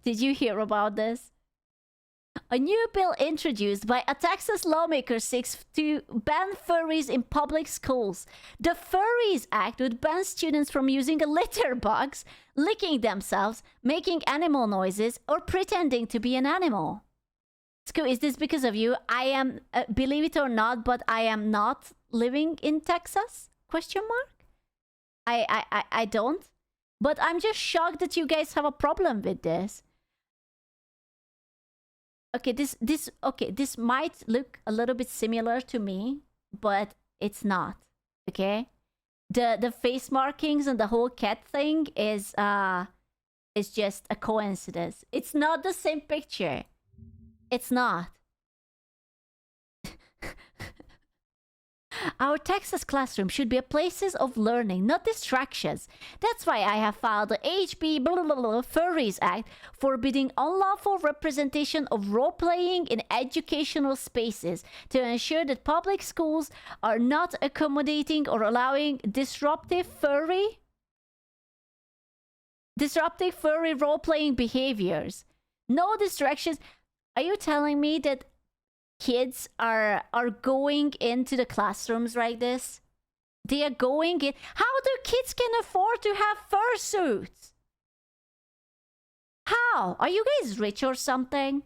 Did you hear about this? A new bill introduced by a Texas lawmaker seeks to ban furries in public schools. The Furries Act would ban students from using a litter box, licking themselves, making animal noises, or pretending to be an animal. Sco, is this because of you? I am, believe it or not, but I am not living in Texas? Question mark? I don't. But I'm just shocked that you guys have a problem with this. Okay, this might look a little bit similar to me, but it's not. Okay? The face markings and the whole cat thing is just a coincidence. It's not the same picture. It's not. Our Texas classroom should be places of learning, not distractions. That's why I have filed the HB Furries Act forbidding unlawful representation of role-playing in educational spaces to ensure that public schools are not accommodating or allowing disruptive furry role-playing behaviors. No distractions. Are you telling me that kids are going into the classrooms like this? They are going in. How do kids can afford to have fursuits? How? Are you guys rich or something?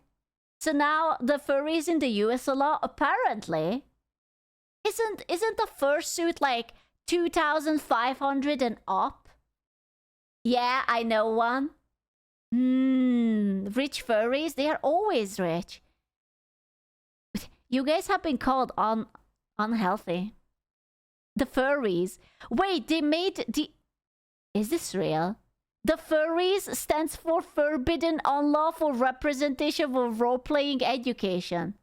So now the furries in the US law apparently isn't the fursuit like 2,500 and up? Yeah, I know one. Rich furries, they are always rich. You guys have been called unhealthy. The furries. Wait, they made the... Is this real? The furries stands for Forbidden Unlawful Representation of Role-Playing Education.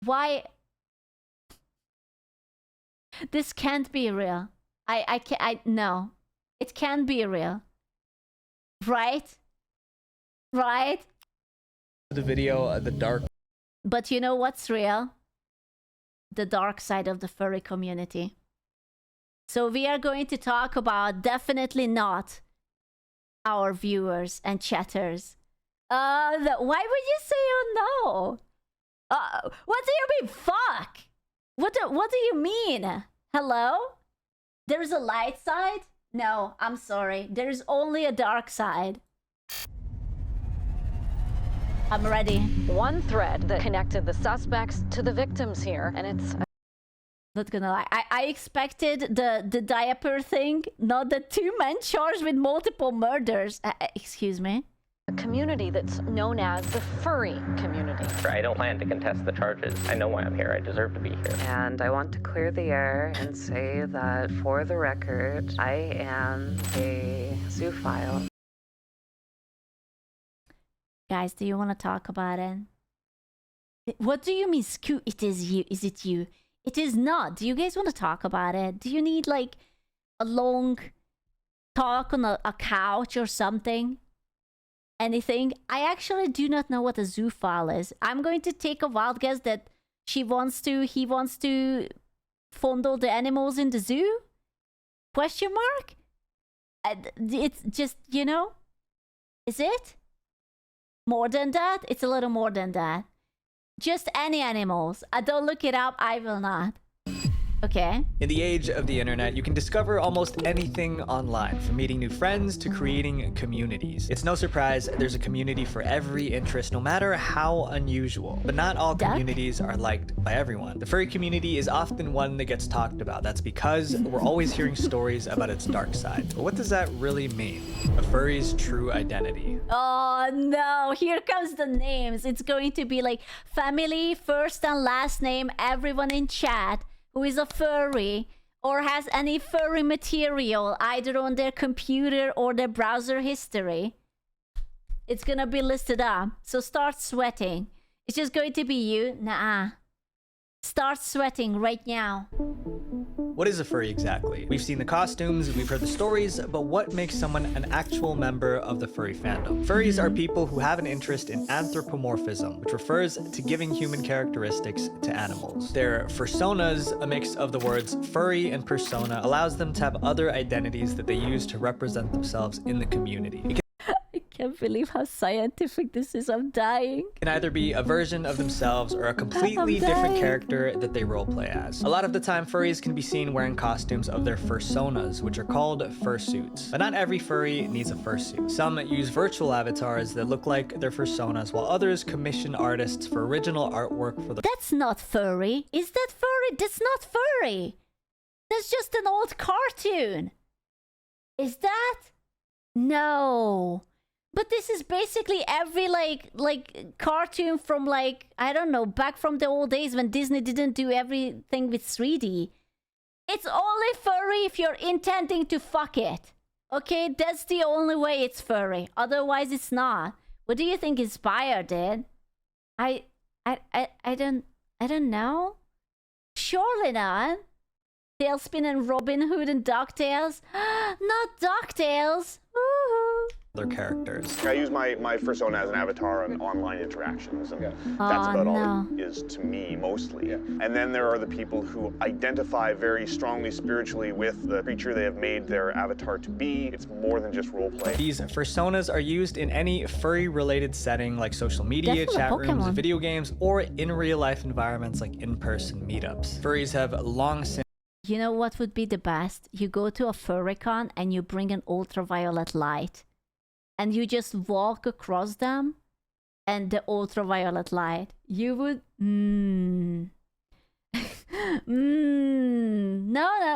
Why? This can't be real. No. It can't be real. Right? Right? The video, the dark. But you know what's real? The dark side of the furry community. So we are going to talk about definitely not our viewers and chatters. Why would you say oh no? What do you mean fuck? What do you mean? Hello? There's a light side? No, I'm sorry. There's only a dark side. I'm ready. One thread that connected the suspects to the victims here, and it's... Not gonna lie, I expected the diaper thing, not the two men charged with multiple murders. Excuse me? A community that's known as the furry community. I don't plan to contest the charges. I know why I'm here. I deserve to be here. And I want to clear the air and say that, for the record, I am a zoophile. Guys, do you want to talk about it? What do you mean, Scoot? It is you. Is it you? It is not. Do you guys want to talk about it? Do you need, like, a long talk on a couch or something? Anything? I actually do not know what a zoophile is. I'm going to take a wild guess that he wants to fondle the animals in the zoo? Question mark? It's just, you know? Is it? More than that? It's a little more than that. Just any animals. Don't look it up. I will not. Okay. In the age of the internet, you can discover almost anything online, from meeting new friends to creating communities. It's no surprise there's a community for every interest, no matter how unusual. But not all communities are liked by everyone. The furry community is often one that gets talked about. That's because we're always hearing stories about its dark side. But what does that really mean? A furry's true identity. Oh no, here comes the names. It's going to be like family, first and last name, everyone in chat who is a furry or has any furry material either on their computer or their browser history. It's gonna be listed up. So start sweating. It's just going to be you. Nah. Start sweating right now. What is a furry exactly? We've seen the costumes, we've heard the stories, but what makes someone an actual member of the furry fandom? Furries are people who have an interest in anthropomorphism, which refers to giving human characteristics to animals. Their fursonas, a mix of the words furry and persona, allows them to have other identities that they use to represent themselves in the community. can't believe how scientific this is. I'm dying. Can either be a version of themselves or a completely different character that they roleplay as. A lot of the time, furries can be seen wearing costumes of their fursonas, which are called fursuits. But not every furry needs a fursuit. Some use virtual avatars that look like their fursonas, while others commission artists for original artwork for the. That's not furry. Is that furry? That's not furry. That's just an old cartoon. Is that? No. But this is basically every like cartoon from like, I don't know, back from the old days when Disney didn't do everything with 3D. It's only furry if you're intending to fuck it. Okay, that's the only way it's furry. Otherwise it's not. What do you think Inspire did? I don't know. Surely not. Tailspin and Robin Hood and DuckTales? Not DuckTales! Woohoo! Their characters. I use my fursona as an avatar on online interactions, and that's about all it is to me, mostly. And then there are the people who identify very strongly spiritually with the creature they have made their avatar to be. It's more than just roleplay. These fursonas are used in any furry-related setting like social media, Definitely chat rooms, Pokemon. video games, or in real-life environments like in-person meetups. Furries have long since You know what would be the best? You go to a furrycon and you bring an ultraviolet light. And you just walk across them and the ultraviolet light. You would...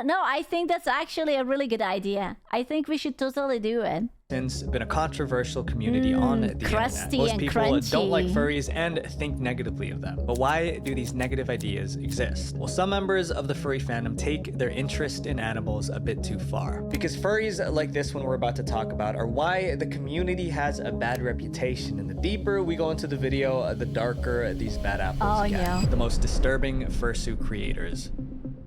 No, I think that's actually a really good idea. I think we should totally do it. been a controversial community on the crusty internet. Most and people don't like crunchy. furries and think negatively of them. But why do these negative ideas exist? Well, some members of the furry fandom take their interest in animals a bit too far. Because furries like this one we're about to talk about are why the community has a bad reputation. And the deeper we go into the video, the darker these bad apples get. yeah. The most disturbing fursuit creators.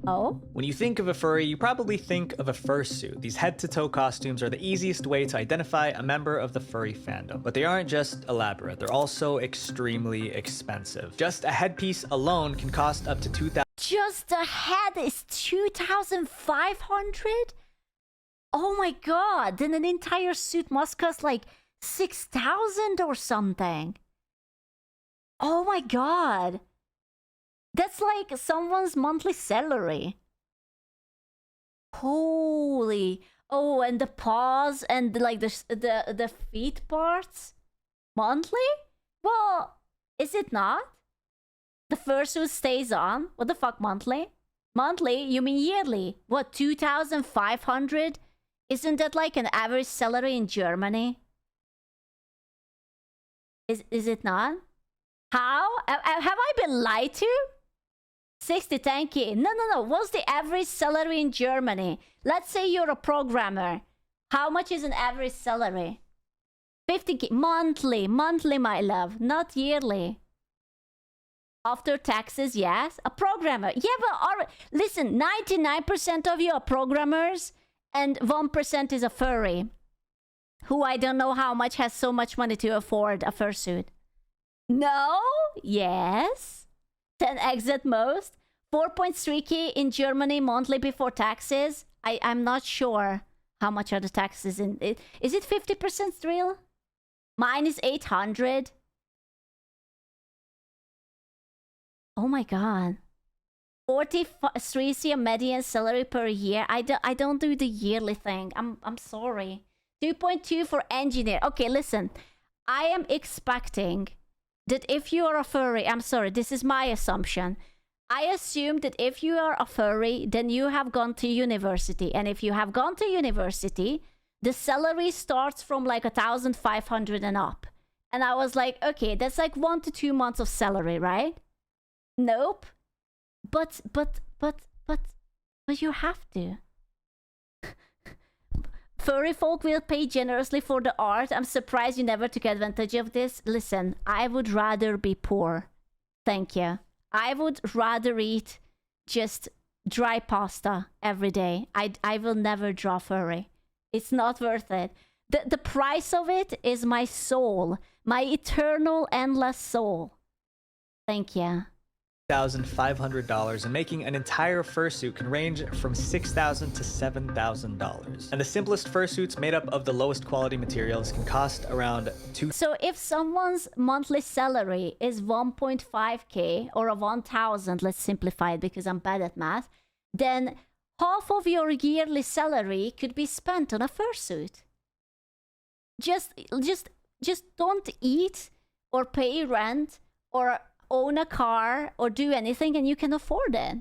Oh? When you think of a furry, you probably think of a fursuit. These head-to-toe costumes are the easiest way to identify a member of the furry fandom. But they aren't just elaborate, they're also extremely expensive. Just a headpiece alone can cost up to $2,000. Just a head is 2,500? Oh my god, then an entire suit must cost like 6,000 or something. Oh my god. That's like someone's monthly salary. Holy. Oh, and the paws and like the feet parts? Monthly? Well, is it not? The fursuit stays on. What the fuck, monthly? Monthly? You mean yearly? What, 2,500? Isn't that like an average salary in Germany? Is it not? How? Have I been lied to? 60, thank you. No. What's the average salary in Germany? Let's say you're a programmer. How much is an average salary? 50k. Monthly, my love, not yearly. After taxes, yes. A programmer. Yeah, but listen, 99% of you are programmers and 1% is a furry. Who I don't know how much has so much money to afford a fursuit. No? Yes. 10x at most. 4.3k in Germany monthly before taxes. I'm not sure how much are the taxes in it. Is it 50% real? Mine is 800. Oh my god. 43 median salary per year. I don't do the yearly thing. I'm sorry. 2.2 for engineer. Okay, listen. I am expecting that if you are a furry, I'm sorry, this is my assumption. I assume that if you are a furry, then you have gone to university. And if you have gone to university, the salary starts from like 1,500 and up. And I was like, okay, that's like 1 to 2 months of salary, right? Nope. But you have to. Furry folk will pay generously for the art. I'm surprised you never took advantage of this. Listen, I would rather be poor. Thank you. I would rather eat just dry pasta every day. I will never draw furry. It's not worth it. The price of it is my soul. My eternal, endless soul. Thank you. $1,500, and making an entire fursuit can range from $6,000 to $7,000. And the simplest fursuits made up of the lowest quality materials can cost around So if someone's monthly salary is 1.5k or a 1,000, let's simplify it because I'm bad at math, then half of your yearly salary could be spent on a fursuit. Just don't eat or pay rent or own a car or do anything and you can afford it.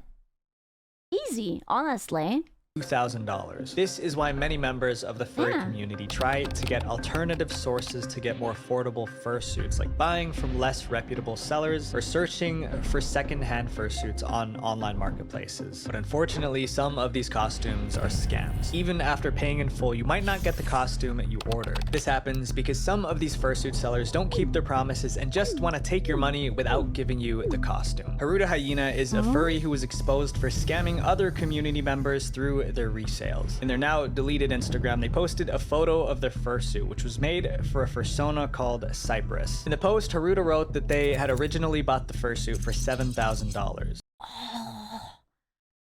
Easy, honestly. $2,000. This is why many members of the furry community try to get alternative sources to get more affordable fursuits, like buying from less reputable sellers or searching for second-hand fursuits on online marketplaces. But unfortunately, some of these costumes are scams. Even after paying in full, you might not get the costume you ordered. This happens because some of these fursuit sellers don't keep their promises and just want to take your money without giving you the costume. Haruta Hyena is a furry who was exposed for scamming other community members through their resales. In their now deleted Instagram, they posted a photo of their fursuit, which was made for a fursona called Cypress. In the post, Haruta wrote that they had originally bought the fursuit for $7,000.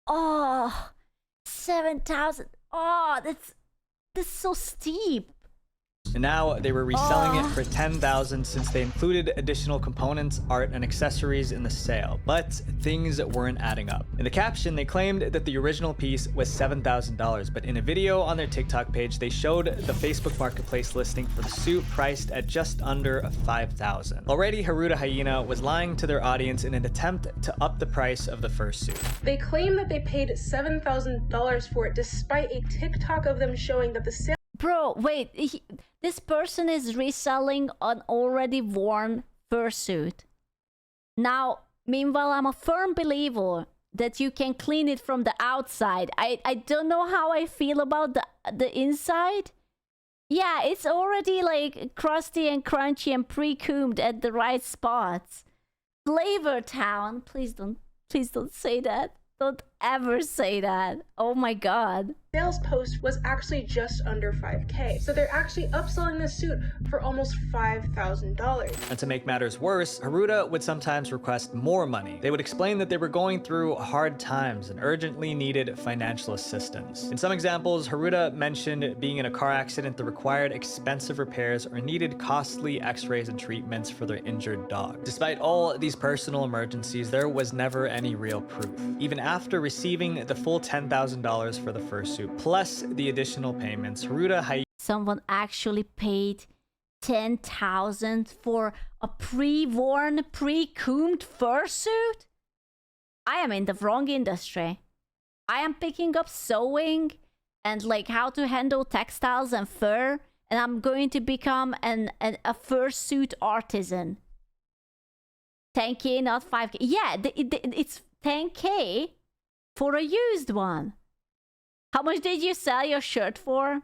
Oh, 7,000. Oh, that's so steep. And now they were reselling it for $10,000 since they included additional components, art, and accessories in the sale. But things weren't adding up. In the caption, they claimed that the original piece was $7,000, but in a video on their TikTok page, they showed the Facebook Marketplace listing for the suit priced at just under $5,000. Already, Haruta Hyena was lying to their audience in an attempt to up the price of the fursuit. They claim that they paid $7,000 for it, despite a TikTok of them showing that the sale. Bro, wait, this person is reselling an already worn fursuit. Now, meanwhile, I'm a firm believer that you can clean it from the outside. I don't know how I feel about the inside. Yeah, it's already like crusty and crunchy and pre-combed at the right spots. Flavor Town, please don't say that. Don't ever say that. Oh my god. Sales post was actually just under $5,000. So they're actually upselling this suit for almost $5,000. And to make matters worse, Haruta would sometimes request more money. They would explain that they were going through hard times and urgently needed financial assistance. In some examples, Haruta mentioned being in a car accident that required expensive repairs or needed costly x-rays and treatments for their injured dog. Despite all these personal emergencies, there was never any real proof. Even after receiving the full $10,000 for the fursuit, plus the additional payments, Haruta Hyena. Someone actually paid $10,000 for a pre-worn, pre-combed fursuit? I am in the wrong industry. I am picking up sewing and like how to handle textiles and fur, and I'm going to become a fursuit artisan. 10K, not 5K. Yeah, it's 10K for a used one. How much did you sell your shirt for?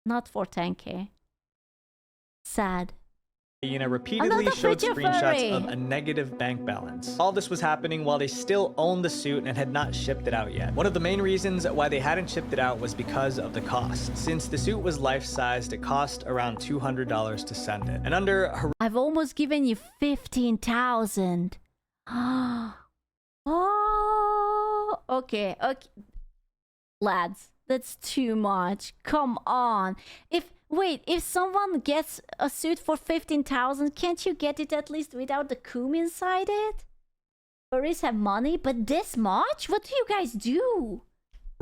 Not for 10K. Sad. Hyena repeatedly showed screenshots of a negative bank balance. All this was happening while they still owned the suit and had not shipped it out yet. One of the main reasons why they hadn't shipped it out was because of the cost. Since the suit was life-sized, it cost around $200 to send it. And under I've almost given you 15,000. Oh, okay. Lads, that's too much. Come on. If someone gets a suit for 15,000, can't you get it at least without the comb inside it? Furries have money, but this much? What do you guys do?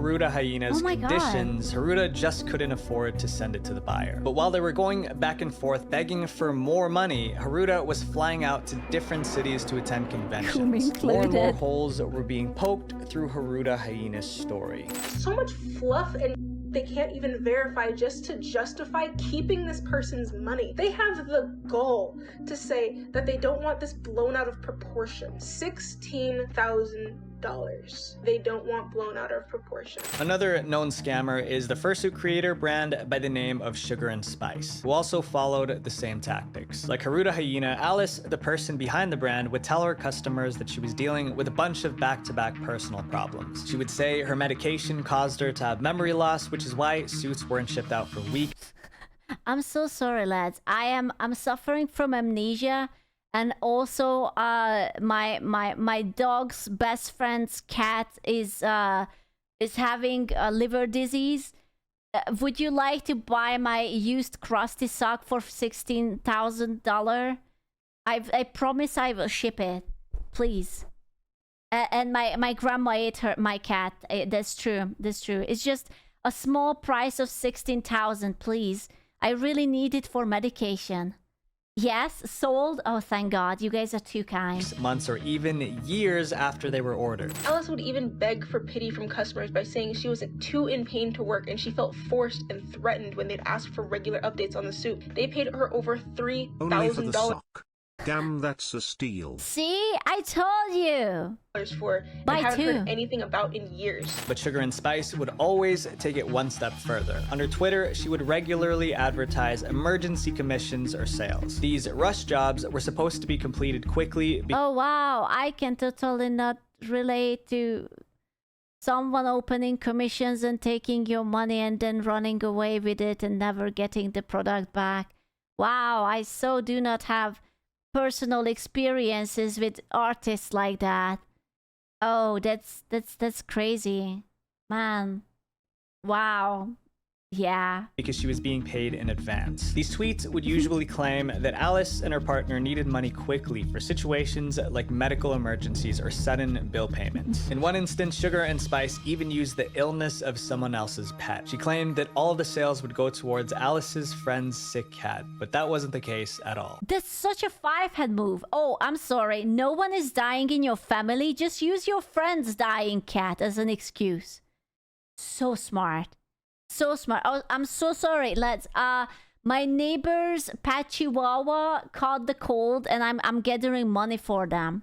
Haruta Hyena's conditions, Haruta just couldn't afford to send it to the buyer. But while they were going back and forth begging for more money, Haruta was flying out to different cities to attend conventions. More and more holes were being poked through Haruta Hyena's story. So much fluff, and they can't even verify just to justify keeping this person's money. They have the gall to say that they don't want this blown out of proportion. $16,000. They don't want blown out of proportion. Another known scammer is the fursuit creator brand by the name of Sugar and Spice, who also followed the same tactics. Like Haruta Hyena, Alice, the person behind the brand, would tell her customers that she was dealing with a bunch of back-to-back personal problems. She would say her medication caused her to have memory loss, which is why suits weren't shipped out for weeks. I'm so sorry, lads. I'm suffering from amnesia, And also, my dog's best friend's cat is having liver disease. Would you like to buy my used crusty sock for $16,000? I promise I will ship it, please. And my grandma ate my cat. That's true. That's true. It's just a small price of 16,000, please. I really need it for medication. Yes, sold. Oh, thank God. You guys are too kind. Months or even years after they were ordered. Alice would even beg for pity from customers by saying she was too in pain to work and she felt forced and threatened when they'd ask for regular updates on the suit. They paid her over $3,000. Only for the sock. Damn, that's a steal. See, I told you. For and hadn't heard anything about in years. But Sugar and Spice would always take it one step further. Under Twitter, she would regularly advertise emergency commissions or sales. These rush jobs were supposed to be completed quickly. Oh wow, I can totally not relate to someone opening commissions and taking your money and then running away with it and never getting the product back. Wow, I so do not have personal experiences with artists like that. Oh, that's crazy, man. Wow. Yeah. Because she was being paid in advance. These tweets would usually claim that Alice and her partner needed money quickly for situations like medical emergencies or sudden bill payments. In one instance, Sugar and Spice even used the illness of someone else's pet. She claimed that all the sales would go towards Alice's friend's sick cat, but that wasn't the case at all. That's such a five-head move. Oh, I'm sorry. No one is dying in your family. Just use your friend's dying cat as an excuse. So smart. So smart. Oh, I'm so sorry, lads. My neighbor's pet chihuahua caught the cold and I'm gathering money for them.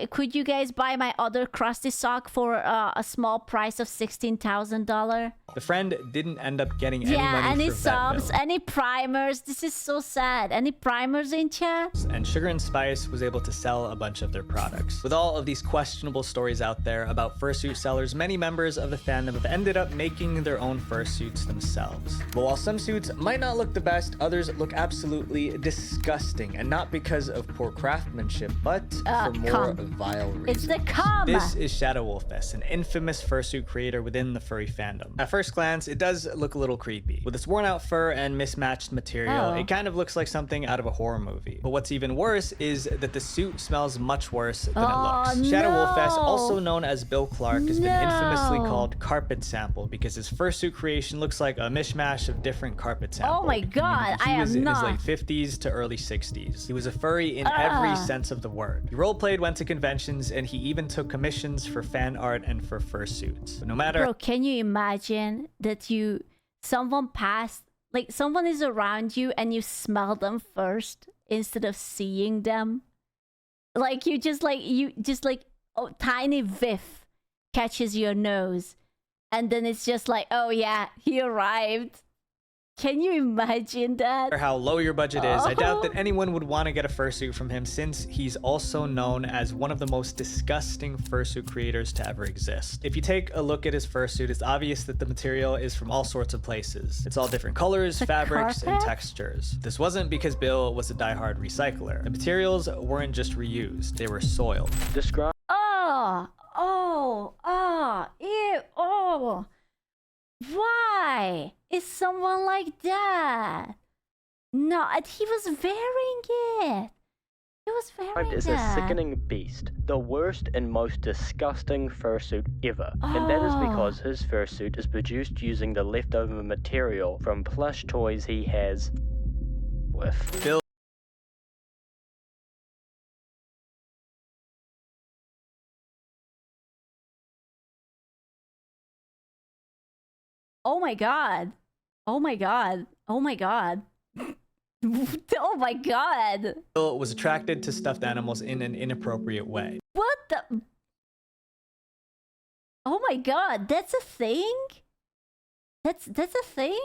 Could you guys buy my other crusty sock for a small price of $16,000? The friend didn't end up getting any money any for vet subs, bill. any primers. This is so sad. Any primers in chat? And Sugar and Spice was able to sell a bunch of their products. With all of these questionable stories out there about fursuit sellers, many members of the fandom have ended up making their own fursuits themselves. But while some suits might not look the best, others look absolutely disgusting, and not because of poor craftsmanship, but for more vile reasons. It's the cum. This is Shadow Wolfess, an infamous fursuit creator within the furry fandom. At first glance, it does look a little creepy. With its worn out fur and mismatched material, it kind of looks like something out of a horror movie. But what's even worse is that the suit smells much worse than it looks. Shadow Wolfess, also known as Bill Clark, has been infamously called Carpet Sample because his fursuit creation looks like a mishmash of different carpet samples. Oh my God, He was in his not. late 50s to early 60s. He was a furry in every sense of the word. He roleplayed, went to conventions, and he even took commissions for fan art and for fursuits. But no matter— Bro, can you imagine that someone is around you and you smell them first instead of seeing them? Like you just tiny whiff catches your nose and then it's just like, oh yeah, he arrived. Can you imagine that? how low your budget is, I doubt that anyone would want to get a fursuit from him, since he's also known as one of the most disgusting fursuit creators to ever exist. If you take a look at his fursuit, it's obvious that the material is from all sorts of places. It's all different colors, fabrics, and textures. This wasn't because Bill was a diehard recycler. The materials weren't just reused, they were soiled. Describe. Ew, why is someone like that? No, he was wearing it. He was wearing Is that. a sickening beast, the worst and most disgusting fursuit ever. And that is because his fursuit is produced using the leftover material from plush toys he has with. Bill Oh my God. Oh my God. Oh my God. Oh my God. Bill was attracted to stuffed animals in an inappropriate way. What the? Oh my God. That's a thing? That's a thing?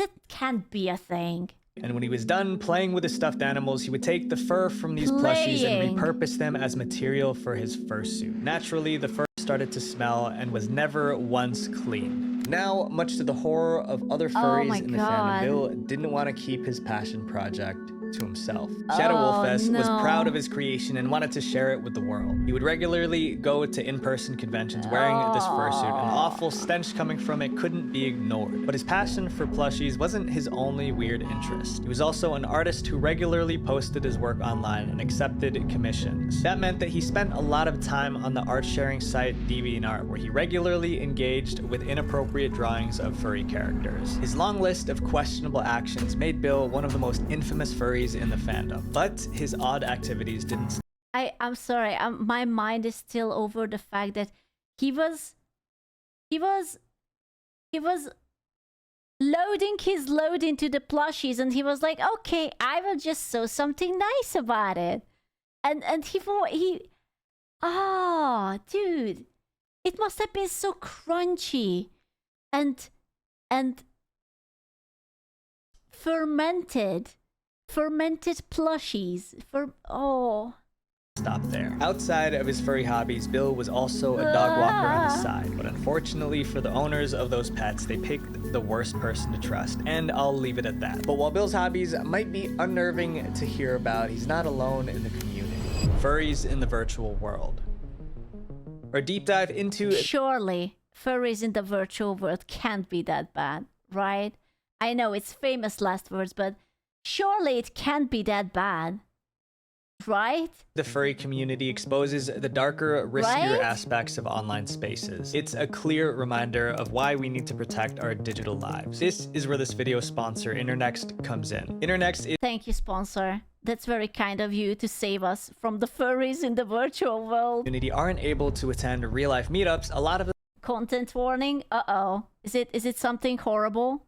That can't be a thing. And when he was done playing with his stuffed animals, he would take the fur from these plushies and repurpose them as material for his fursuit. Naturally, the fur started to smell and was never once clean. Now, much to the horror of other furries in the fandom, Bill didn't want to keep his passion project to himself. Shadow Wolfess was proud of his creation and wanted to share it with the world. He would regularly go to in-person conventions wearing this fursuit. An awful stench coming from it couldn't be ignored. But his passion for plushies wasn't his only weird interest. He was also an artist who regularly posted his work online and accepted commissions. That meant that he spent a lot of time on the art-sharing site DeviantArt, where he regularly engaged with inappropriate drawings of furry characters. His long list of questionable actions made Bill one of the most infamous furries in the fandom. But his odd activities didn't I'm sorry. My mind is still over the fact that he was loading his load into the plushies, and he was like, okay, I will just sew something nice about it. And dude, it must have been so crunchy and fermented plushies stop there. Outside of his furry hobbies, Bill was also a dog walker on the side, but unfortunately for the owners of those pets, they picked the worst person to trust, and I'll leave it at that. But while Bill's hobbies might be unnerving to hear about, he's not alone in the community. Furries in the virtual world. Our deep dive into... Surely, furries in the virtual world can't be that bad, right? I know it's famous last words, but surely it can't be that bad. Right? The furry community exposes the darker, riskier aspects of online spaces. It's a clear reminder of why we need to protect our digital lives. This is where this video sponsor, Internext, comes in. Internext is... Thank you, sponsor. That's very kind of you to save us from the furries in the virtual world. Community aren't able to attend real-life meetups. A lot of Content warning? Uh-oh. Is it something horrible?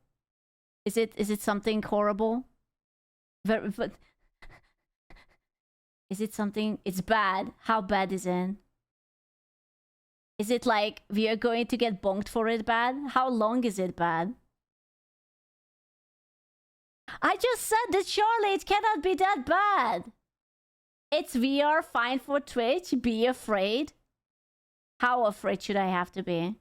Is it something horrible? But is it something... It's bad. How bad is it? Is it like we are going to get bonked for it bad? How long is it bad? I just said that surely it cannot be that bad. It's VR, fine for Twitch. Be afraid. How afraid should I have to be?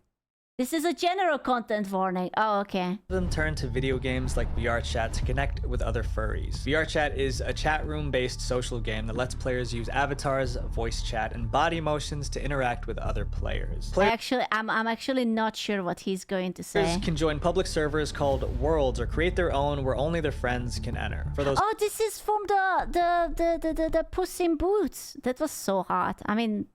This is a general content warning. Oh, okay. Them turn to video games like VR Chat to connect with other furries. VR Chat is a chat room-based social game that lets players use avatars, voice chat, and body motions to interact with other players. I'm actually not sure what he's going to say. Players can join public servers called Worlds or create their own where only their friends can enter. For those... Oh, this is from the Puss in Boots. That was so hot. I mean,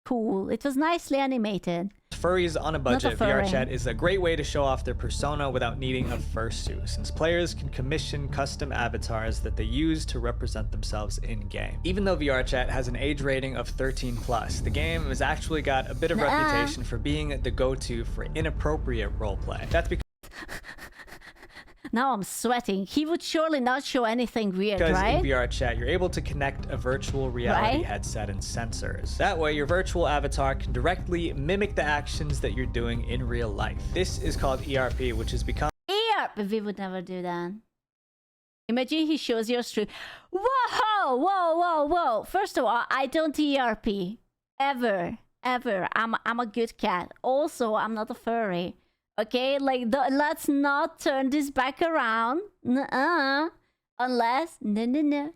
cool. It was nicely animated. Furries on a budget, VR Chat is a great way to show off their persona without needing a fursuit, since players can commission custom avatars that they use to represent themselves in-game. Even though VR Chat has an age rating of 13+, the game has actually got a bit of reputation for being the go-to for inappropriate roleplay. That's because now I'm sweating. He would surely not show anything weird, right? In VR Chat, you're able to connect a virtual reality headset and sensors. That way, your virtual avatar can directly mimic the actions that you're doing in real life. This is called ERP, which has become... ERP! We would never do that. Imagine he shows your stream. Whoa! Whoa, whoa, whoa! First of all, I don't ERP. Ever. Ever. I'm a good cat. Also, I'm not a furry. Okay, like, let's not turn this back around. Unless, no,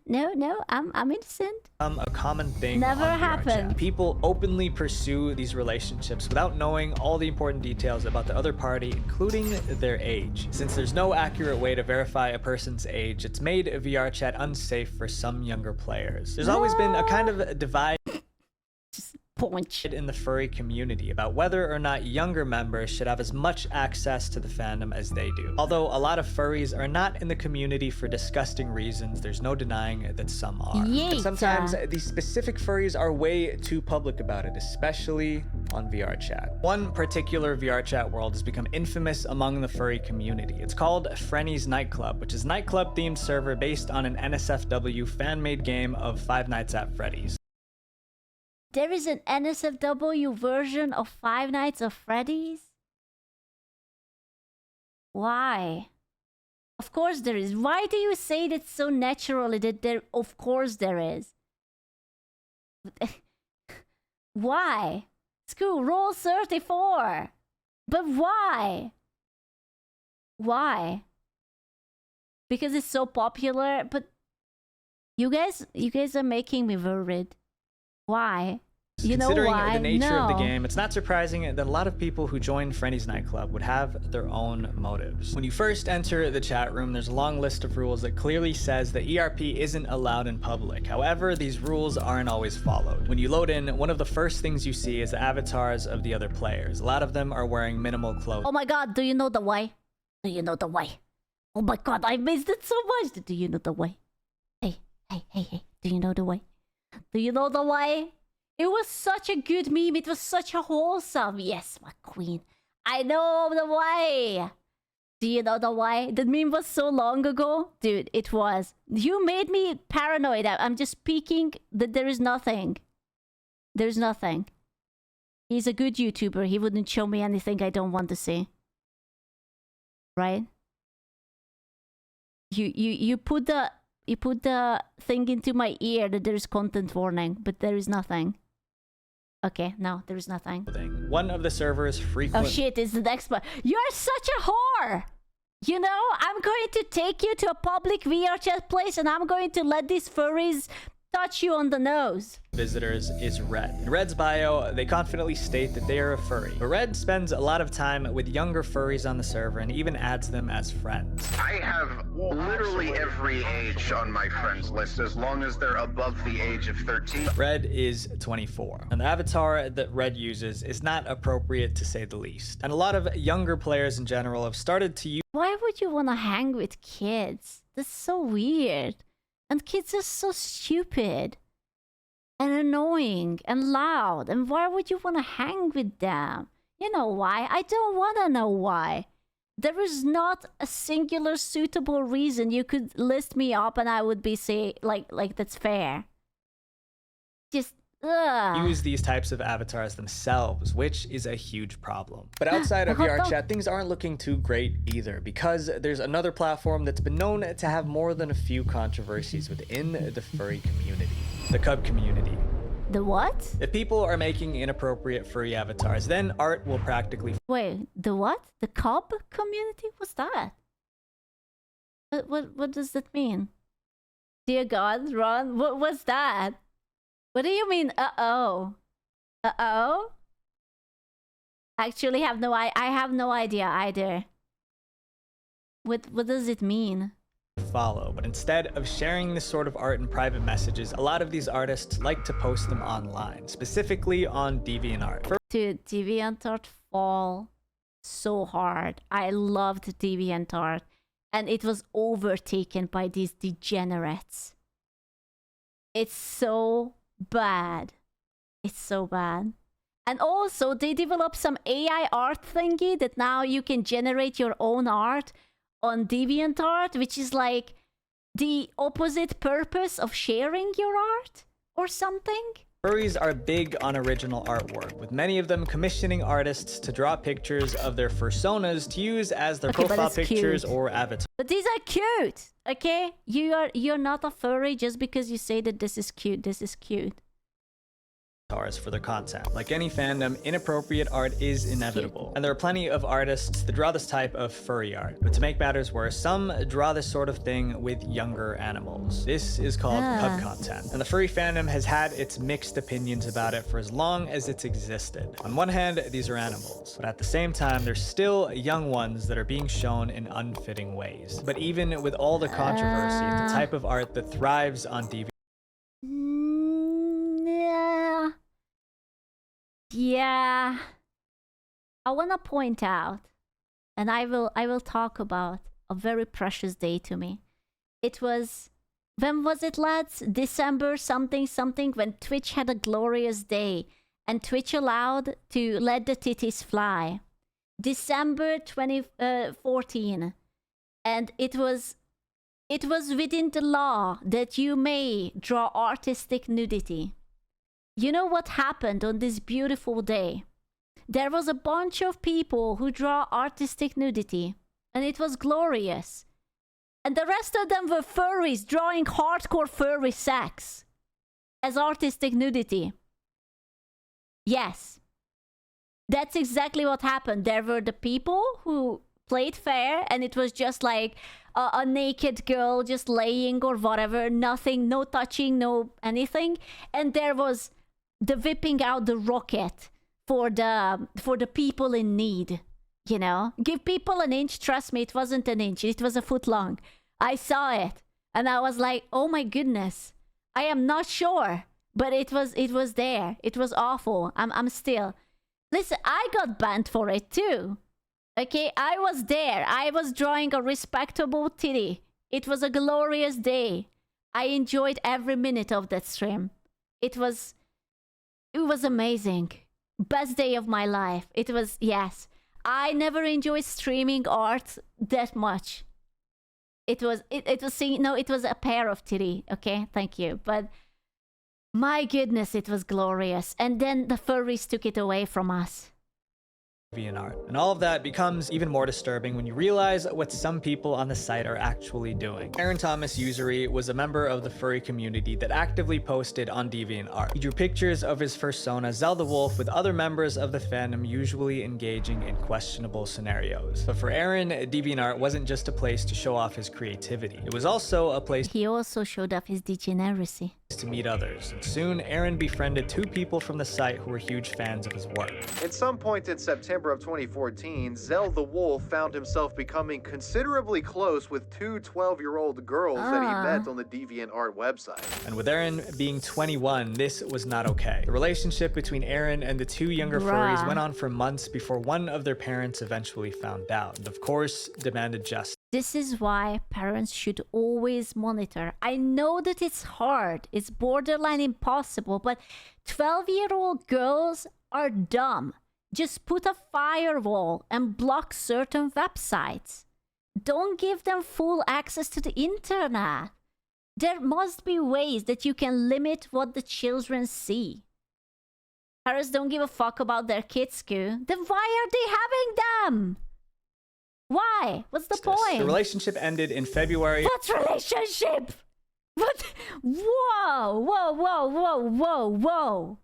I'm innocent. A common thing. Never happened. People openly pursue these relationships without knowing all the important details about the other party, including their age. Since there's no accurate way to verify a person's age, it's made VR Chat unsafe for some younger players. There's always been a kind of divide in the furry community about whether or not younger members should have as much access to the fandom as they do. Although a lot of furries are not in the community for disgusting reasons, there's no denying that some are. And sometimes these specific furries are way too public about it, especially on VR Chat. One particular VR Chat world has become infamous among the furry community. It's called Frenny's Nightclub, which is a nightclub-themed server based on an NSFW fan-made game of Five Nights at Freddy's. There is an NSFW version of Five Nights at Freddy's? Why? Of course there is. Why do you say that so naturally that there... Of course there is. Why? Screw roll 34. But why? Why? Because it's so popular, but You guys are making me worried. Why? You know Considering why? the nature of the No. game, it's not surprising that a lot of people who join Frenny's nightclub would have their own motives. When you first enter the chat room, there's a long list of rules that clearly says that ERP isn't allowed in public. However, these rules aren't always followed. When you load in, one of the first things you see is the avatars of the other players. A lot of them are wearing minimal clothes. Oh my god, do you know the way? Do you know the way? Oh my god, I missed it so much. Do you know the way? Hey, do you know the way? Do you know the way? It was such a good meme. It was such a wholesome. Yes, my queen. I know the way. Do you know the way? The meme was so long ago. Dude, it was. You made me paranoid. I'm just speaking that there is nothing. There's nothing. He's a good YouTuber. He wouldn't show me anything I don't want to see. Right? You put the thing into my ear that there's content warning, but there is nothing. Okay, no, there is nothing. One of the servers frequently... Oh shit, it's the next part. You're such a whore! You know, I'm going to take you to a public VR chat place and I'm going to let these furries touch you on the nose. Visitors is Red. In Red's bio, they confidently state that they are a furry. But Red spends a lot of time with younger furries on the server and even adds them as friends. I have literally every age on my friends list as long as they're above the age of 13. Red is 24, and the avatar that Red uses is not appropriate to say the least. And a lot of younger players in general have started to use... Why would you want to hang with kids? That's so weird. And kids are so stupid and annoying and loud. And why would you want to hang with them? You know why? I don't want to know why. There is not a singular suitable reason you could list me up and I would be say like that's fair. Just use these types of avatars themselves, which is a huge problem. But outside of VR chat, things aren't looking too great either, because there's another platform that's been known to have more than a few controversies within the furry community. The Cub community. The what? If people are making inappropriate furry avatars, then art will practically... Wait, the what? The Cub community? What's that? What does that mean? Dear God, Ron, what was that? What do you mean, uh-oh? Uh-oh? Actually, I have no idea either. What does it mean? Follow, but instead of sharing this sort of art in private messages, a lot of these artists like to post them online, specifically on DeviantArt. Dude, DeviantArt fall so hard. I loved DeviantArt, and it was overtaken by these degenerates. It's so bad. It's so bad. And also, they developed some AI art thingy that now you can generate your own art on DeviantArt, which is like the opposite purpose of sharing your art or something. Furries are big on original artwork, with many of them commissioning artists to draw pictures of their fursonas to use as their profile pictures or avatars. But these are cute, okay? You're not a furry just because you say that this is cute. This is cute. For their content. Like any fandom, inappropriate art is inevitable. And there are plenty of artists that draw this type of furry art. But to make matters worse, some draw this sort of thing with younger animals. This is called cub content. And the furry fandom has had its mixed opinions about it for as long as it's existed. On one hand, these are animals. But at the same time, there's still young ones that are being shown in unfitting ways. But even with all the controversy, the type of art that thrives on DeviantArt. Yeah. I want to point out, and I will talk about a very precious day to me. It was, when was it, lads? December something when Twitch had a glorious day and Twitch allowed to let the titties fly. December 2014. And it was within the law that you may draw artistic nudity. You know what happened on this beautiful day? There was a bunch of people who draw artistic nudity, and it was glorious. And the rest of them were furries drawing hardcore furry sex as artistic nudity. Yes. That's exactly what happened. There were the people who played fair, and it was just like, a naked girl just laying or whatever, nothing, no touching, no anything, and there was the whipping out the rocket for the people in need. You know, give people an inch. Trust me, it wasn't an inch, it was a foot long. I saw it and I was like, oh my goodness, I am not sure, but it was there. It was awful. I'm still, listen, I got banned for it too. Okay, I was there. I was drawing a respectable titty. It was a glorious day. I enjoyed every minute of that stream. It was amazing. Best day of my life. It was, yes. I never enjoyed streaming art that much. It was a pair of titty. Okay, thank you. But my goodness, it was glorious. And then the furries took it away from us. Art. And all of that becomes even more disturbing when you realize what some people on the site are actually doing. Aaron Thomas Usury was a member of the furry community that actively posted on DeviantArt. He drew pictures of his fursona Zelda Wolf with other members of the fandom usually engaging in questionable scenarios. But for Aaron, DeviantArt wasn't just a place to show off his creativity. It was also a place he also showed off his degeneracy. To meet others. And soon, Aaron befriended 2 people from the site who were huge fans of his work. At some point in September of 2014, Zell the Wolf found himself becoming considerably close with 2 12-year-old girls that he met on the DeviantArt website. And with Aaron being 21, this was not okay. The relationship between Aaron and the 2 younger furries went on for months before one of their parents eventually found out, and of course, demanded justice. This is why parents should always monitor. I know that it's hard, it's borderline impossible, but 12-year-old girls are dumb. Just put a firewall and block certain websites. Don't give them full access to the internet. There must be ways that you can limit what the children see. Parents don't give a fuck about their kids' school. Then why are they having them? Why? What's the point? The relationship ended in February. What relationship? What? Whoa, whoa, whoa, whoa, whoa, whoa.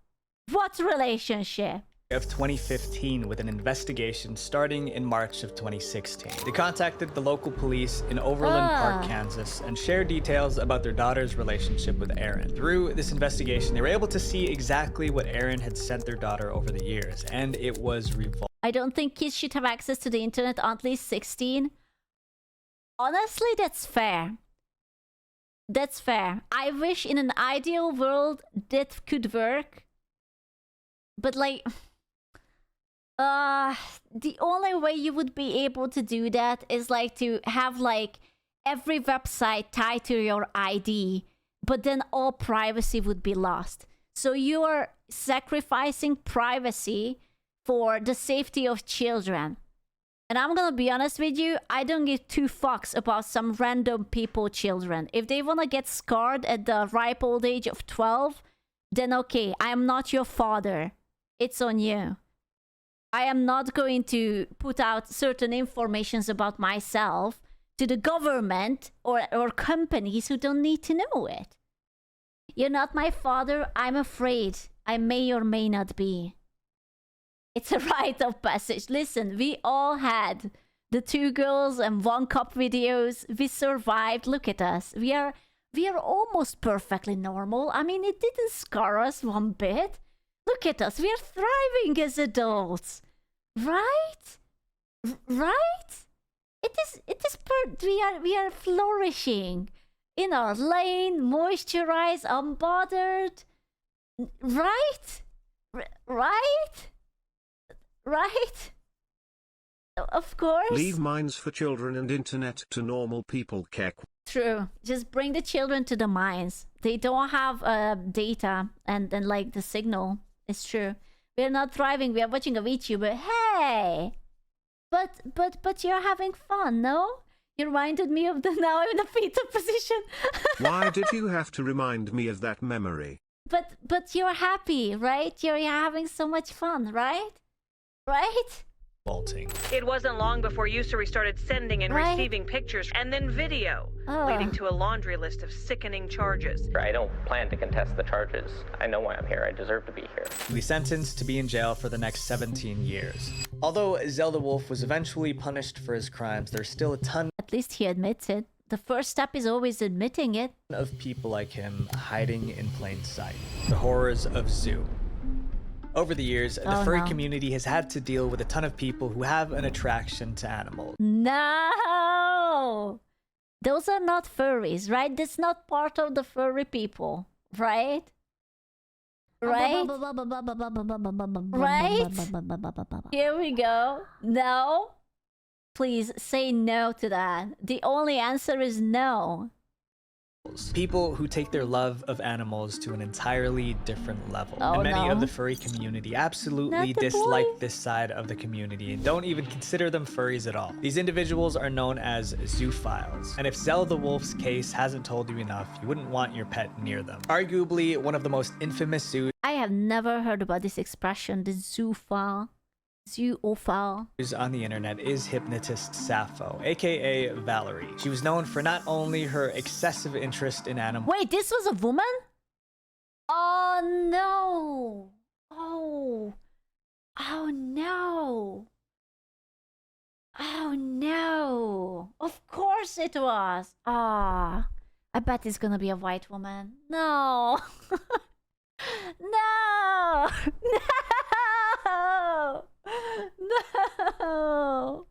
What relationship? Of 2015 with an investigation starting in March of 2016. They contacted the local police in Overland Park, Kansas, and shared details about their daughter's relationship with Aaron. Through this investigation, they were able to see exactly what Aaron had sent their daughter over the years, and it was revolting. I don't think kids should have access to the internet at least 16. Honestly, that's fair. That's fair. I wish in an ideal world that could work. But like, the only way you would be able to do that is like to have like every website tied to your ID, but then all privacy would be lost. So you are sacrificing privacy for the safety of children. And I'm gonna be honest with you, I don't give 2 fucks about some random people children. If they wanna get scarred at the ripe old age of 12, then okay, I am not your father. It's on you. I am not going to put out certain informations about myself to the government or companies who don't need to know it. You're not my father, I'm afraid. I may or may not be. It's a rite of passage. Listen, we all had the 2 girls and 1 cup videos. We survived. Look at us. We are almost perfectly normal. I mean, it didn't scar us one bit. Look at us. We are thriving as adults. Right? Right? We are flourishing in our lane, moisturized, unbothered. Right? Right? Right? Of course. Leave mines for children and internet to normal people, Kek. True. Just bring the children to the mines. They don't have data and like the signal. It's true. We're not thriving. We are watching a VTuber. Hey! But you're having fun, no? You reminded me of the now I'm in a fetal position. Why did you have to remind me of that memory? But you're happy, right? You're having so much fun, right? Right? Bolting. It wasn't long before Usury started sending and receiving pictures and then video, leading to a laundry list of sickening charges. I don't plan to contest the charges. I know why I'm here. I deserve to be here. He was sentenced to be in jail for the next 17 years. Although Zelda Wolf was eventually punished for his crimes, there's still a ton. At least he admits it. The first step is always admitting it. Of people like him hiding in plain sight. The horrors of zoo. Over the years, the furry community has had to deal with a ton of people who have an attraction to animals. No! Those are not furries, right? That's not part of the furry people, right? Right? Right? Here we go. No? Please say no to that. The only answer is no. People who take their love of animals to an entirely different level. And many of the furry community absolutely dislike this side of the community and don't even consider them furries at all. These individuals are known as zoophiles. And if Zell the Wolf's case hasn't told you enough, you wouldn't want your pet near them. Arguably one of the most infamous zoos I have never heard about this expression, the zoophile. Zoophile on the internet is hypnotist Sappho, aka Valerie. She was known for not only her excessive interest in animals. Wait, this was a woman? Oh no! Oh no! Oh no! Of course it was! Ah, I bet it's gonna be a white woman. No! No! No! No!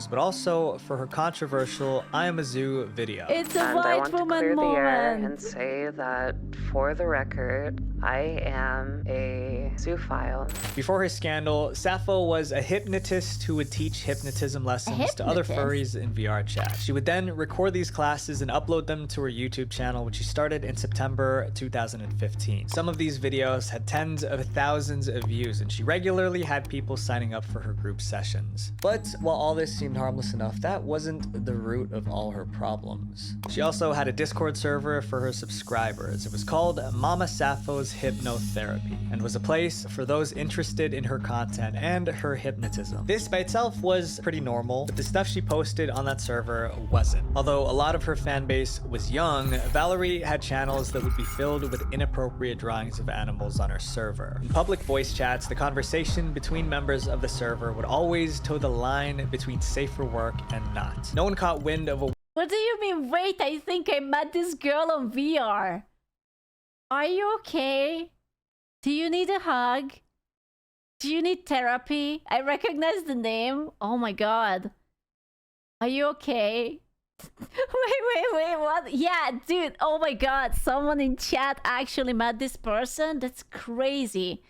But also for her controversial I Am a Zoo video. It's a and white I want woman to clear the air moment. and say that, for the record, I am a zoophile. Before her scandal, Sappho was a hypnotist who would teach hypnotism lessons to other furries in VR chat. She would then record these classes and upload them to her YouTube channel, which she started in September 2015. Some of these videos had tens of thousands of views, and she regularly had people signing up for her group sessions. But while all this seemed harmless enough, that wasn't the root of all her problems. She also had a Discord server for her subscribers. It was called Mama Sappho's Hypnotherapy and was a place for those interested in her content and her hypnotism. This by itself was pretty normal, but the stuff she posted on that server wasn't. Although a lot of her fan base was young, Valerie had channels that would be filled with inappropriate drawings of animals on her server. In public voice chats, the conversation between members of the server would always toe the line between safe for work and not. No one caught wind of a— What do you mean? Wait, I think I met this girl on VR. Are you okay? Do you need a hug? Do you need therapy? I recognize the name. Oh my god. Are you okay? Wait, what? Yeah, dude, oh my god. Someone in chat actually met this person? That's crazy.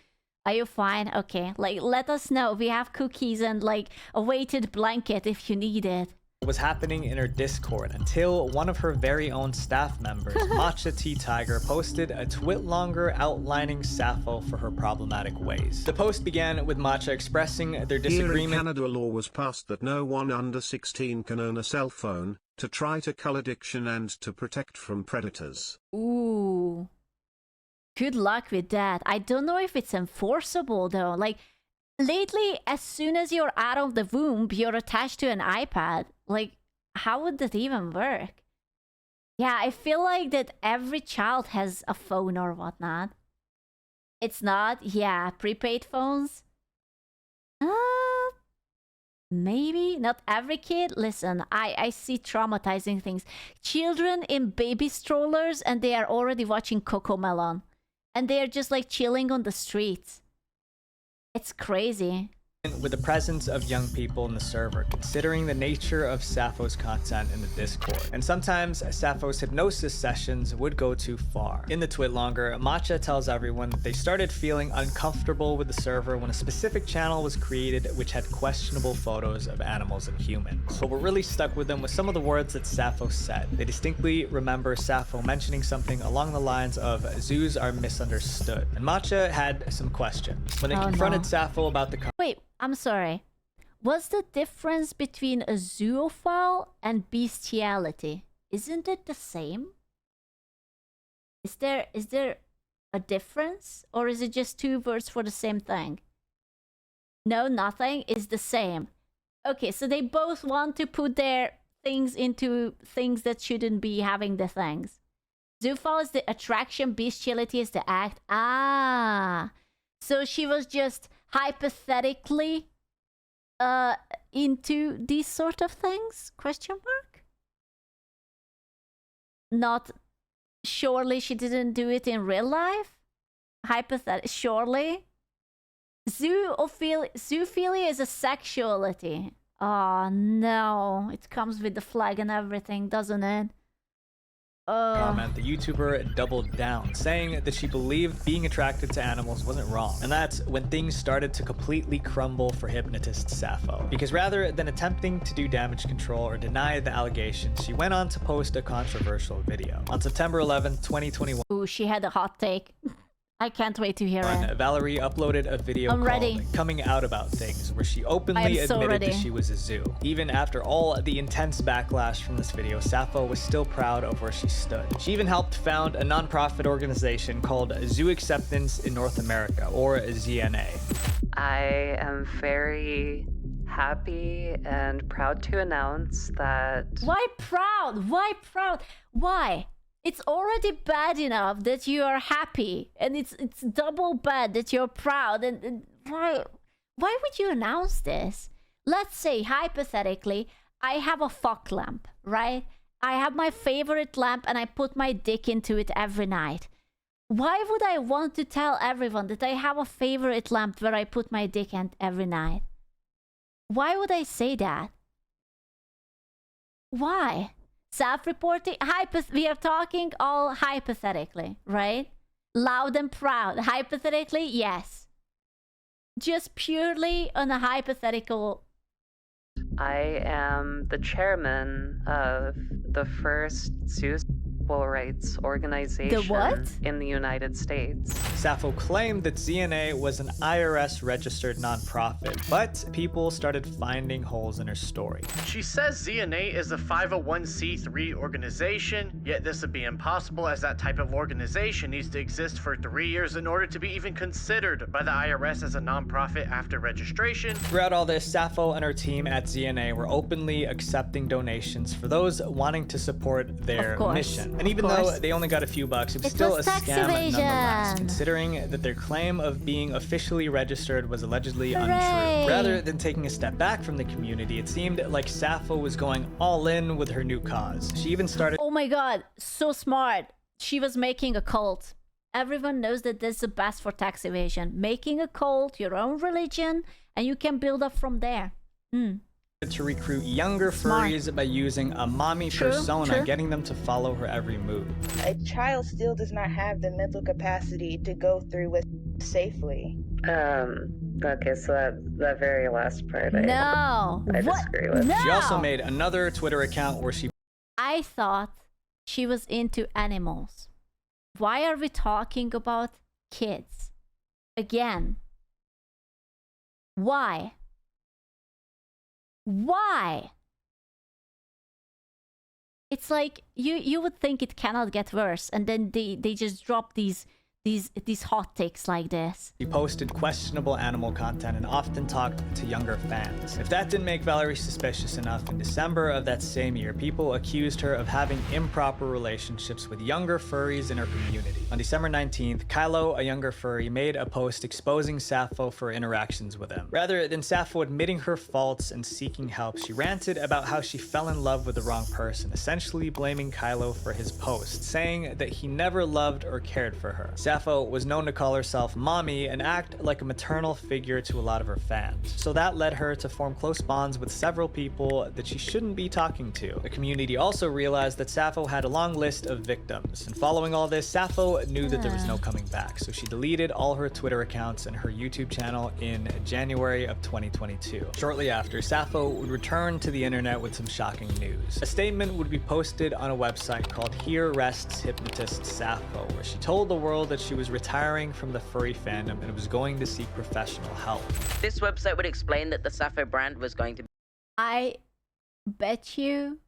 Are you fine? Okay, like, let us know. We have cookies and, like, a weighted blanket if you need it. Was happening in her Discord until one of her very own staff members, Matcha T Tiger, posted a twit longer outlining Sappho for her problematic ways. The post began with Matcha expressing their disagreement. Here in Canada, a law was passed that no one under 16 can own a cell phone, to try to cull addiction and to protect from predators. Ooh. Good luck with that. I don't know if it's enforceable though. Like, lately, as soon as you're out of the womb, you're attached to an iPad. Like, how would that even work? Yeah, I feel like that every child has a phone or whatnot. It's not? Yeah, prepaid phones? Maybe not every kid. Listen, I see traumatizing things. Children in baby strollers and they are already watching Cocomelon. And they're just like chilling on the streets. It's crazy. With the presence of young people in the server, considering the nature of Sappho's content in the Discord. And sometimes Sappho's hypnosis sessions would go too far. In the twit longer, Matcha tells everyone that they started feeling uncomfortable with the server when a specific channel was created which had questionable photos of animals and humans. But what really stuck with them was some of the words that Sappho said. They distinctly remember Sappho mentioning something along the lines of zoos are misunderstood. And Matcha had some questions. When they confronted Sappho about the— Wait, I'm sorry. What's the difference between a zoophile and bestiality? Isn't it the same? Is there a difference? Or is it just two words for the same thing? No, nothing is the same. Okay, so they both want to put their things into things that shouldn't be having the things. Zoophile is the attraction, bestiality is the act. Ah, so she was just hypothetically into these sort of things? Question mark? not... Surely she didn't do it in real life? Surely? Zoophilia is a sexuality. Oh no, it comes with the flag and everything, doesn't it? Comment, the YouTuber doubled down, saying that she believed being attracted to animals wasn't wrong. And that's when things started to completely crumble for hypnotist Sappho. Because rather than attempting to do damage control or deny the allegations, she went on to post a controversial video. On September 11th, 2021, ooh, she had a hot take. I can't wait to hear it. Valerie uploaded a video called Coming Out About Things, where she openly admitted that she was a zoo. Even after all the intense backlash from this video, Sappho was still proud of where she stood. She even helped found a non-profit organization called Zoo Acceptance in North America, or ZNA. I am very happy and proud to announce that... Why proud? Why proud? Why? It's already bad enough that you are happy, and it's double bad that you're proud. And why would you announce this? Let's say, hypothetically, I have a fuck lamp, right? I have my favorite lamp and I put my dick into it every night. Why would I want to tell everyone that I have a favorite lamp where I put my dick in every night? Why would I say that? Why? Self-reporting, we are talking all hypothetically, right? Loud and proud. Hypothetically, yes. Just purely on a hypothetical. I am the chairman of the first zoo rights organization in the United States. Sappho claimed that ZNA was an IRS-registered nonprofit, but people started finding holes in her story. She says ZNA is a 501c3 organization, yet this would be impossible as that type of organization needs to exist for 3 years in order to be even considered by the IRS as a nonprofit after registration. Throughout all this, Sappho and her team at ZNA were openly accepting donations for those wanting to support their mission. And even though they only got a few bucks, it was still a scam nonetheless, considering that their claim of being officially registered was allegedly untrue. Rather than taking a step back from the community, it seemed like Sappho was going all in with her new cause. She even started— oh my god, so smart. She was making a cult. Everyone knows that this is the best for tax evasion. Making a cult, your own religion, and you can build up from there. To recruit younger furries by using a mommy persona, getting them to follow her every move. A child still does not have the mental capacity to go through with safely. Okay, so that very last part, I disagree with. No. She also made another Twitter account where she— I thought she was into animals. Why are we talking about kids? Again. Why? Why? It's like you would think it cannot get worse, and then they just drop these hot takes like this. She posted questionable animal content and often talked to younger fans. If that didn't make Valerie suspicious enough, in December of that same year, people accused her of having improper relationships with younger furries in her community. On December 19th, Kylo, a younger furry, made a post exposing Sappho for interactions with him. Rather than Sappho admitting her faults and seeking help, she ranted about how she fell in love with the wrong person, essentially blaming Kylo for his post, saying that he never loved or cared for her. Sappho was known to call herself mommy and act like a maternal figure to a lot of her fans. So that led her to form close bonds with several people that she shouldn't be talking to. The community also realized that Sappho had a long list of victims. And following all this, Sappho knew that there was no coming back. So she deleted all her Twitter accounts and her YouTube channel in January of 2022. Shortly after, Sappho would return to the internet with some shocking news. A statement would be posted on a website called Here Rests Hypnotist Sappho, where she told the world that she was retiring from the furry fandom and was going to seek professional help. This website would explain that the Sappho brand was going to— I bet you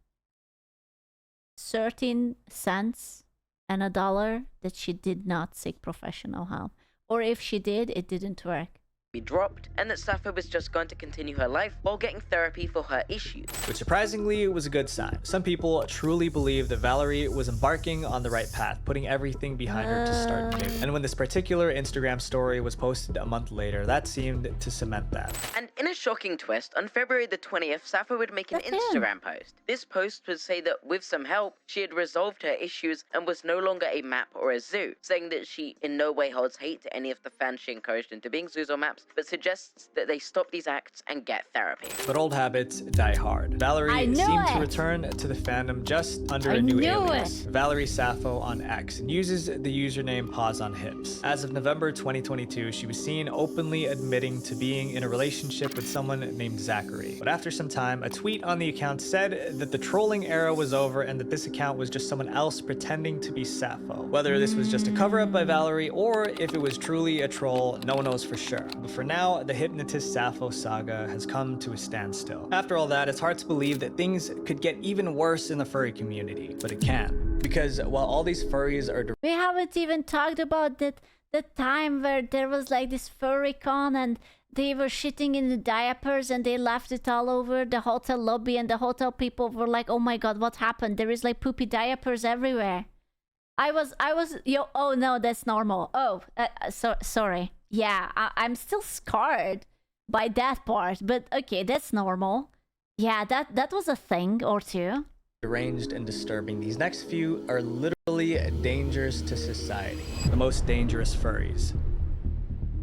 13 cents and $1 that she did not seek professional help. Or if she did, it didn't work. be dropped, and that Sappho was just going to continue her life while getting therapy for her issues. Which surprisingly was a good sign. Some people truly believe that Valerie was embarking on the right path, putting everything behind her to start new. And when this particular Instagram story was posted a month later, that seemed to cement that. And in a shocking twist, on February the 20th, Sappho would make an Instagram post. This post would say that with some help, she had resolved her issues and was no longer a map or a zoo, saying that she in no way holds hate to any of the fans she encouraged into being zoos or maps, but suggests that they stop these acts and get therapy. But old habits die hard. Valerie seemed to return to the fandom just under a new alias, Valerie Sappho on X, and uses the username Paws on Hips. As of November 2022, she was seen openly admitting to being in a relationship with someone named Zachary. But after some time, a tweet on the account said that the trolling era was over and that this account was just someone else pretending to be Sappho. Whether this was just a cover-up by Valerie or if it was truly a troll, no one knows for sure. But for now, the hypnotist Sappho saga has come to a standstill. After all that, it's hard to believe that things could get even worse in the furry community, but it can. Because while all these furries are... We haven't even talked about the time where there was like this furry con and they were shitting in the diapers and they left it all over the hotel lobby and the hotel people were like, oh my god, what happened? There is like poopy diapers everywhere. Oh no, that's normal. Oh, sorry. Yeah, I'm still scarred by that part, but okay, that's normal. Yeah, that was a thing or two. Deranged and disturbing. These next few are literally dangerous to society. The most dangerous furries.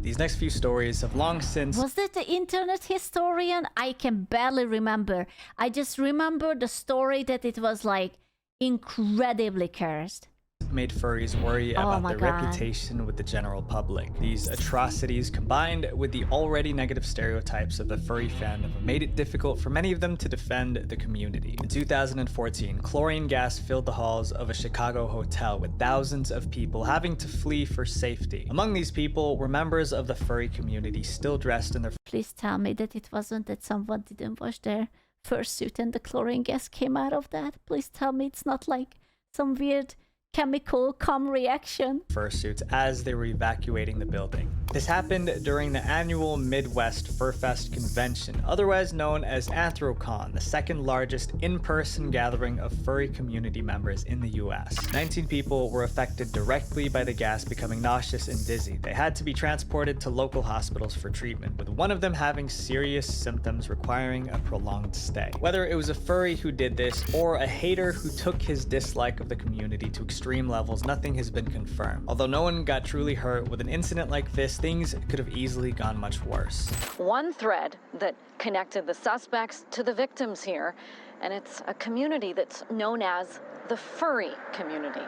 These next few stories have long since... Was that the internet historian? I can barely remember. I just remember the story that it was like incredibly cursed. Made furries worry about their reputation with the general public. These atrocities, combined with the already negative stereotypes of the furry fandom, made it difficult for many of them to defend the community. In 2014, chlorine gas filled the halls of a Chicago hotel with thousands of people having to flee for safety. Among these people were members of the furry community still dressed in their... Please tell me that it wasn't that someone didn't wash their fursuit and the chlorine gas came out of that. Please tell me it's not like some weird chemical reaction. Fursuits as they were evacuating the building. This happened during the annual Midwest Furfest convention, otherwise known as Anthrocon, the second largest in-person gathering of furry community members in the US. 19 people were affected directly by the gas, becoming nauseous and dizzy. They had to be transported to local hospitals for treatment, with one of them having serious symptoms requiring a prolonged stay. Whether it was a furry who did this or a hater who took his dislike of the community to extreme levels, nothing has been confirmed. Although no one got truly hurt, with an incident like this, things could have easily gone much worse. One thread that connected the suspects to the victims here, and it's a community that's known as the furry community.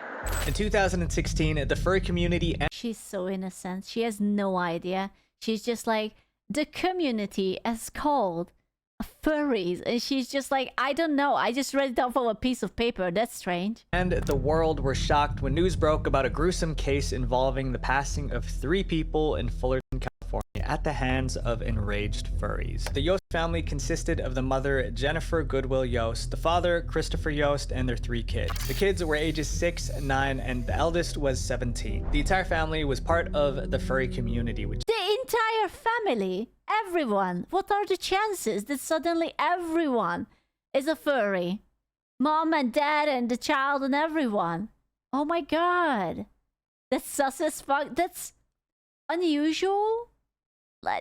In 2016, the furry community... She's so innocent. She has no idea. She's just like, the community is called furries, and she's just like, I don't know, I just read it off of a piece of paper. That's strange. And the world were shocked when news broke about a gruesome case involving the passing of 3 people in Fullerton, California at the hands of enraged furries. The Yost family consisted of the mother, Jennifer Goodwill Yost, the father, Christopher Yost, and their 3 kids. The kids were ages 6, 9, and the eldest was 17. The entire family was part of the furry community, which... The entire family? Everyone? What are the chances that suddenly everyone is a furry? Mom and dad and the child and everyone. Oh my god. That's sus as fuck. That's unusual.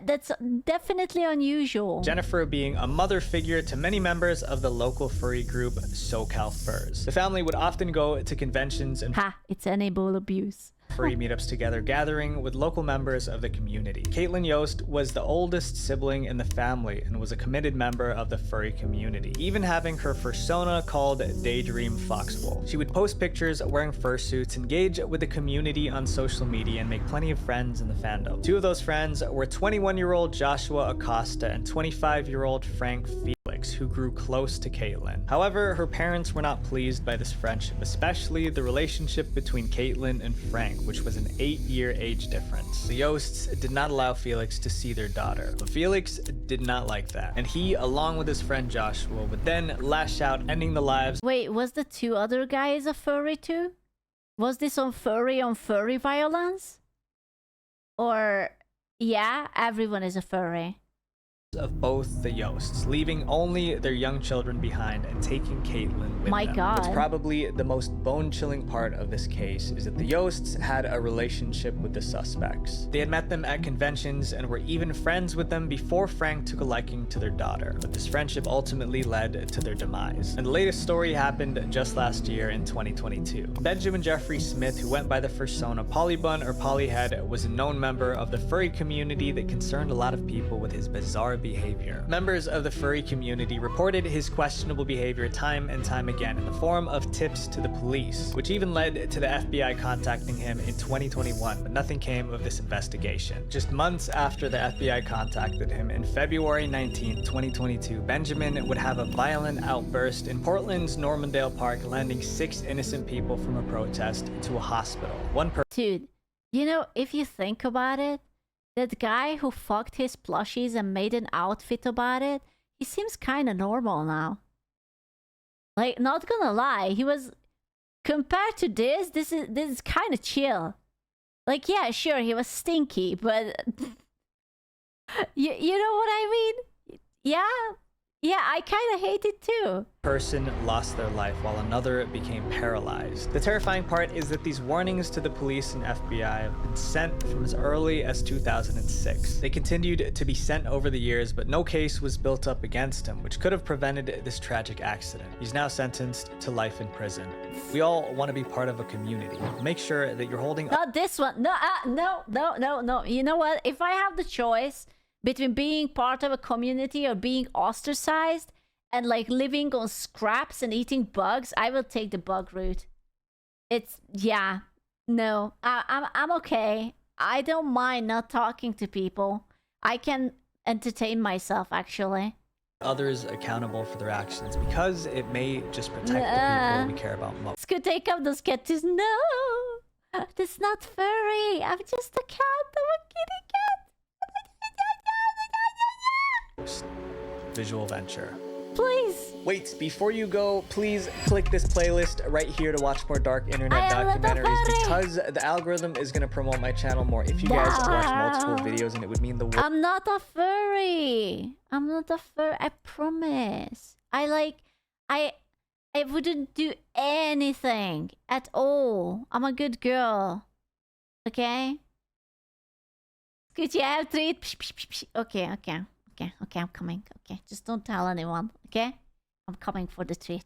That's definitely unusual. Jennifer being a mother figure to many members of the local furry group SoCal Furs. The family would often go to conventions and it's enable abuse. Furry meetups together, gathering with local members of the community. Caitlin Yost was the oldest sibling in the family and was a committed member of the furry community, even having her fursona called Daydream Foxwolf. She would post pictures wearing fursuits, engage with the community on social media, and make plenty of friends in the fandom. 2 of those friends were 21-year-old Joshua Acosta and 25-year-old Frank Felix, who grew close to Caitlin. However, her parents were not pleased by this friendship, especially the relationship between Caitlin and Frank, which was an 8-year age difference. The Yosts did not allow Felix to see their daughter, but Felix did not like that, and he, along with his friend Joshua, would then lash out, ending the lives... Wait, was the 2 other guys a furry too? Was this on furry violence? Or Yeah, everyone is a furry. Of both the Yosts, leaving only their young children behind and taking Caitlin with My them. God. What's probably the most bone-chilling part of this case is that the Yosts had a relationship with the suspects. They had met them at conventions and were even friends with them before Frank took a liking to their daughter, but this friendship ultimately led to their demise. And the latest story happened just last year in 2022. Benjamin Jeffrey Smith, who went by the persona Polybun or Polyhead, was a known member of the furry community that concerned a lot of people with his bizarre behavior. Members of the furry community reported his questionable behavior time and time again in the form of tips to the police, which even led to the FBI contacting him in 2021, but nothing came of this investigation. Just months after the FBI contacted him, in February 19, 2022, Benjamin would have a violent outburst in Portland's Normandale Park, landing 6 innocent people from a protest to a hospital. Dude, you know, if you think about it, that guy who fucked his plushies and made an outfit about it, he seems kind of normal now. Like, not gonna lie, he was, compared to this is kind of chill. Like, yeah, sure, he was stinky, but you know what I mean? Yeah, I kind of hate it too. Person lost their life while another became paralyzed. The terrifying part is that these warnings to the police and FBI have been sent from as early as 2006. They continued to be sent over the years, but no case was built up against him, which could have prevented this tragic accident. He's now sentenced to life in prison. We all want to be part of a community. Make sure that you're holding Not this one. No. You know what? If I have the choice between being part of a community or being ostracized and like living on scraps and eating bugs, I will take the bug route. It's, yeah, no, I'm okay. I don't mind not talking to people. I can entertain myself, actually. others accountable for their actions, because it may just protect the people we care about most. Could take up those sketches. No, that's not furry. I'm just a cat. I'm a kitty cat. Visual venture. Please. Wait, before you go, please click this playlist right here to watch more dark internet documentaries, because the algorithm is going to promote my channel more if you guys watch multiple videos, and it would mean the world. I'm not a furry. I'm not a furry. I promise. I wouldn't do anything at all. I'm a good girl. Okay? Could you have treat? Okay, I'm coming. Okay, just don't tell anyone. Okay? I'm coming for the treat.